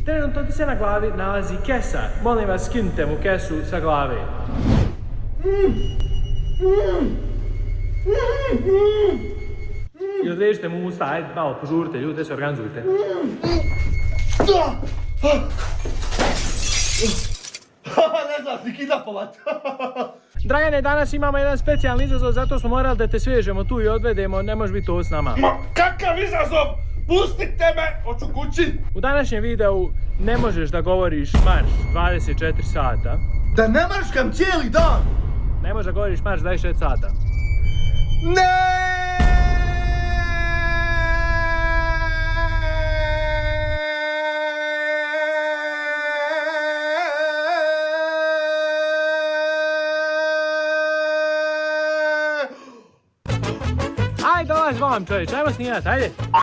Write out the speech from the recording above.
Trenutno ti se na glavi nalazi kesa. Molim vas, skinite mu kesu sa glave. I odvežite mu usta, ajde, malo požurite, ljudi, se organizujte. Ne znam si kidnapovat. Dragane, danas imamo jedan specijalni izazov, zato smo morali da te svežemo tu i odvedemo, ne možeš biti to s nama. Ma kakav izazov? Pustite me, hoću kući. U današnjem videu ne možeš da govoriš marš 24 sata. Da ne mrškam cijeli dan. Ne možeš da govoriš marš 24 sata. Ne! Ajde, dolazi vam čovječ, ajmo snimati, ajde.